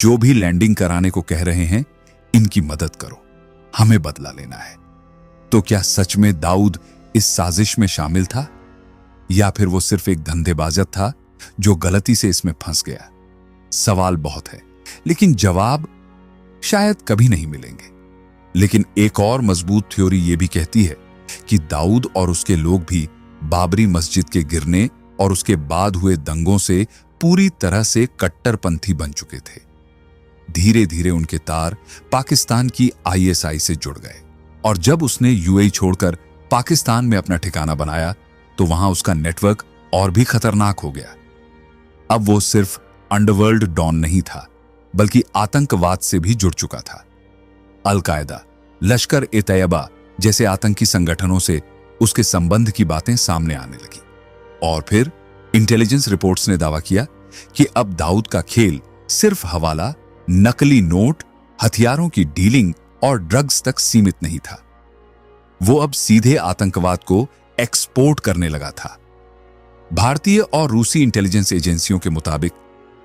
जो भी लैंडिंग कराने को कह रहे हैं, इनकी मदद करो, हमें बदला लेना है। तो क्या सच में दाऊद इस साजिश में शामिल था, या फिर वो सिर्फ एक धंधेबाज था जो गलती से इसमें फंस गया? सवाल बहुत है, लेकिन जवाब शायद कभी नहीं मिलेंगे। लेकिन एक और मजबूत थ्योरी यह भी कहती है कि दाऊद और उसके लोग भी बाबरी मस्जिद के गिरने और उसके बाद हुए दंगों से पूरी तरह से कट्टरपंथी बन चुके थे। धीरे धीरे उनके तार पाकिस्तान की आईएसआई से जुड़ गए, और जब उसने यूएई छोड़कर पाकिस्तान में अपना ठिकाना बनाया तो वहां उसका नेटवर्क और भी खतरनाक हो गया। अब वो सिर्फ अंडरवर्ल्ड डॉन नहीं था, बल्कि आतंकवाद से भी जुड़ चुका था। अल-कायदा, लश्कर-ए-तैयबा जैसे आतंकी संगठनों से उसके संबंध की बातें सामने आने लगी। और फिर इंटेलिजेंस रिपोर्ट्स ने दावा किया कि अब दाऊद का खेल सिर्फ हवाला, नकली नोट, हथियारों की डीलिंग और ड्रग्स तक सीमित नहीं था। वो अब सीधे आतंकवाद को एक्सपोर्ट करने लगा था। भारतीय और रूसी इंटेलिजेंस एजेंसियों के मुताबिक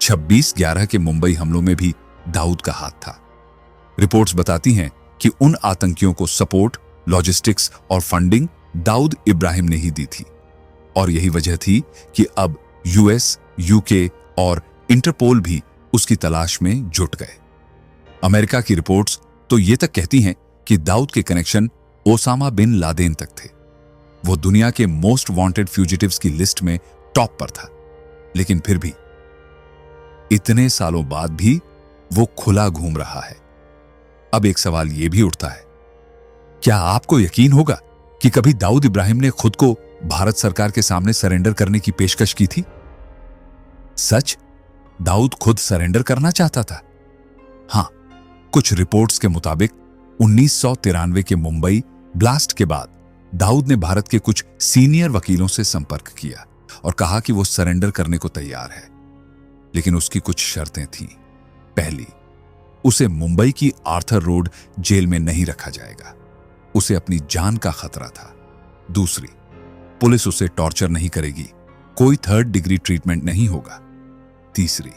26/11 के मुंबई हमलों में भी दाऊद का हाथ था। रिपोर्ट्स बताती हैं कि उन आतंकियों को सपोर्ट, लॉजिस्टिक्स और फंडिंग दाऊद इब्राहिम ने ही दी थी। और यही वजह थी कि अब यूएस, यूके और इंटरपोल भी उसकी तलाश में जुट गए। अमेरिका की रिपोर्ट्स तो ये तक कहती हैं कि दाऊद के कनेक्शन ओसामा बिन लादेन तक थे। वो दुनिया के मोस्ट वांटेड फ्यूजिटिव्स की लिस्ट में टॉप पर था। लेकिन फिर भी इतने सालों बाद भी वो खुला घूम रहा है। अब एक सवाल यह भी उठता है, क्या आपको यकीन होगा कि कभी दाऊद इब्राहिम ने खुद को भारत सरकार के सामने सरेंडर करने की पेशकश की थी? सच, दाऊद खुद सरेंडर करना चाहता था। हां, कुछ रिपोर्ट्स के मुताबिक 1993 के मुंबई ब्लास्ट के बाद दाऊद ने भारत के कुछ सीनियर वकीलों से संपर्क किया और कहा कि वो सरेंडर करने को तैयार है। लेकिन उसकी कुछ शर्तें थीं। पहली, उसे मुंबई की आर्थर रोड जेल में नहीं रखा जाएगा, उसे अपनी जान का खतरा था। दूसरी, पुलिस उसे टॉर्चर नहीं करेगी, कोई 3rd डिग्री ट्रीटमेंट नहीं होगा। तीसरी,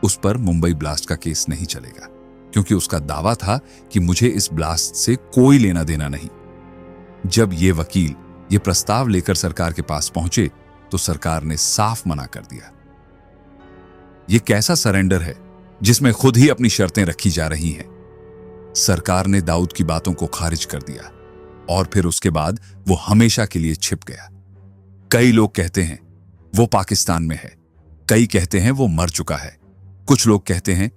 उस पर मुंबई ब्लास्ट का केस नहीं चलेगा, क्योंकि उसका दावा था कि मुझे इस ब्लास्ट से कोई लेना देना नहीं। जब ये वकील ये प्रस्ताव लेकर सरकार के पास पहुंचे तो सरकार ने साफ मना कर दिया। ये कैसा सरेंडर है जिसमें खुद ही अपनी शर्तें रखी जा रही हैं? सरकार ने दाऊद की बातों को खारिज कर दिया और फिर उसके बाद वो हमेशा के लिए छिप गया। कई लोग कहते हैं वो पाकिस्तान में है, कई कहते हैं वो मर चुका है, कुछ लोग कहते हैं